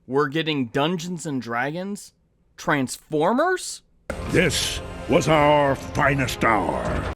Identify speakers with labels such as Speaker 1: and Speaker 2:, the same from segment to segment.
Speaker 1: We're getting Dungeons and Dragons? Transformers?
Speaker 2: This was our finest hour.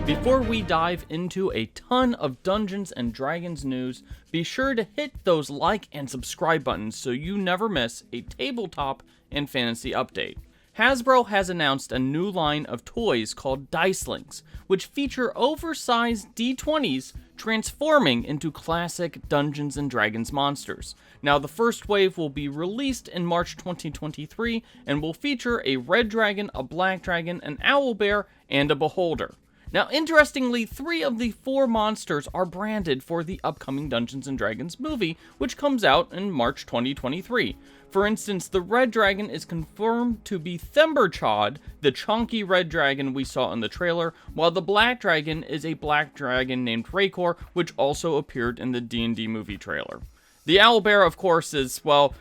Speaker 1: Before we dive into a ton of Dungeons and Dragons news, be sure to hit those like and subscribe buttons so you never miss a tabletop and fantasy update. Hasbro has announced a new line of toys called Dicelings, which feature oversized D20s transforming into classic Dungeons & Dragons monsters. Now, the first wave will be released in March 2023 and will feature a red dragon, a black dragon, an owlbear, and a beholder. Now, interestingly, 3 of the 4 monsters are branded for the upcoming Dungeons & Dragons movie, which comes out in March 2023. For instance, the red dragon is confirmed to be Themberchaud, the chunky red dragon we saw in the trailer, while the black dragon is a black dragon named Raycor, which also appeared in the D&D movie trailer. The owlbear, of course, is, well,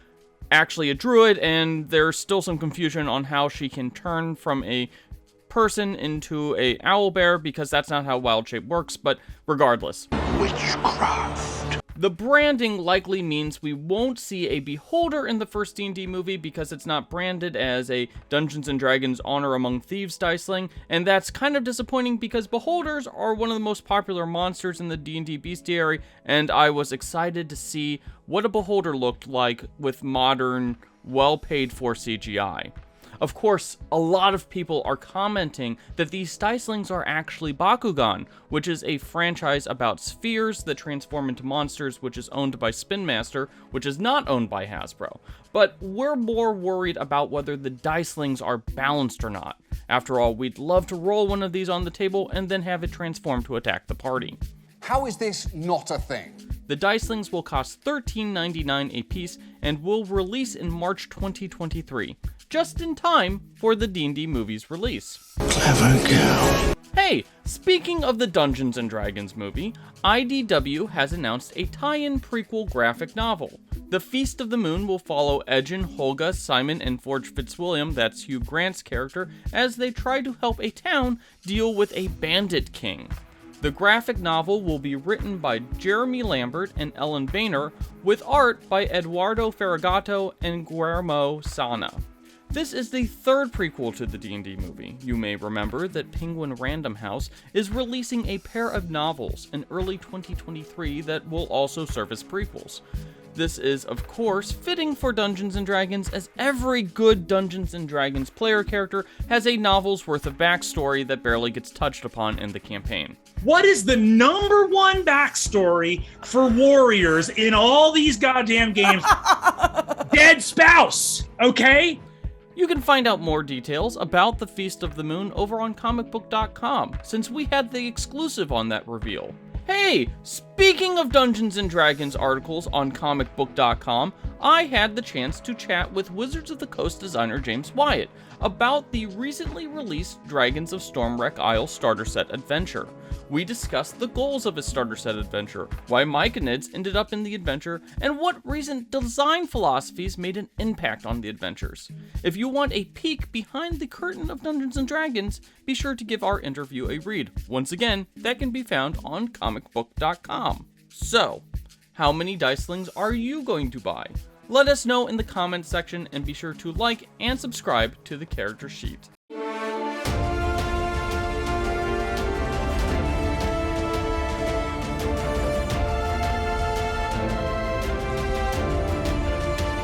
Speaker 1: actually a druid, and there's still some confusion on how she can turn from a person into a owlbear, because that's not how wild shape works, but regardless.
Speaker 2: Witchcraft.
Speaker 1: The branding likely means we won't see a beholder in the first D&D movie because it's not branded as a Dungeons & Dragons Honor Among Thieves Diceling, and that's kind of disappointing because beholders are one of the most popular monsters in the D&D bestiary, and I was excited to see what a beholder looked like with modern, well-paid-for CGI. Of course, a lot of people are commenting that these Dicelings are actually Bakugan, which is a franchise about spheres that transform into monsters, which is owned by Spin Master, which is not owned by Hasbro. But we're more worried about whether the Dicelings are balanced or not. After all, we'd love to roll one of these on the table and then have it transform to attack the party.
Speaker 3: How is this not a thing?
Speaker 1: The Dicelings will cost $13.99 a piece and will release in March 2023, just in time for the D&D movie's release.
Speaker 2: Clever girl.
Speaker 1: Hey, speaking of the Dungeons & Dragons movie, IDW has announced a tie-in prequel graphic novel. The Feast of the Moon will follow Edgin, Holga, Simon, and Forge Fitzwilliam, that's Hugh Grant's character, as they try to help a town deal with a bandit king. The graphic novel will be written by Jeremy Lambert and Ellen Boehner, with art by Eduardo Ferragato and Guillermo Sana. This is the 3rd prequel to the D&D movie. You may remember that Penguin Random House is releasing a pair of novels in early 2023 that will also serve as prequels. This is, of course, fitting for Dungeons & Dragons, as every good Dungeons & Dragons player character has a novel's worth of backstory that barely gets touched upon in the campaign.
Speaker 4: What is the number one backstory for warriors in all these goddamn games? Dead spouse, okay?
Speaker 1: You can find out more details about the Feast of the Moon over on comicbook.com, since we had the exclusive on that reveal. Hey, speaking of Dungeons & Dragons articles on comicbook.com, I had the chance to chat with Wizards of the Coast designer James Wyatt about the recently released Dragons of Stormwreck Isle starter set adventure. We discussed the goals of his starter set adventure, why Myconids ended up in the adventure, and what recent design philosophies made an impact on the adventures. If you want a peek behind the curtain of Dungeons & Dragons, be sure to give our interview a read. Once again, that can be found on comicbook.com. So, how many Dicelings are you going to buy? Let us know in the comments section, and be sure to like and subscribe to the character sheet.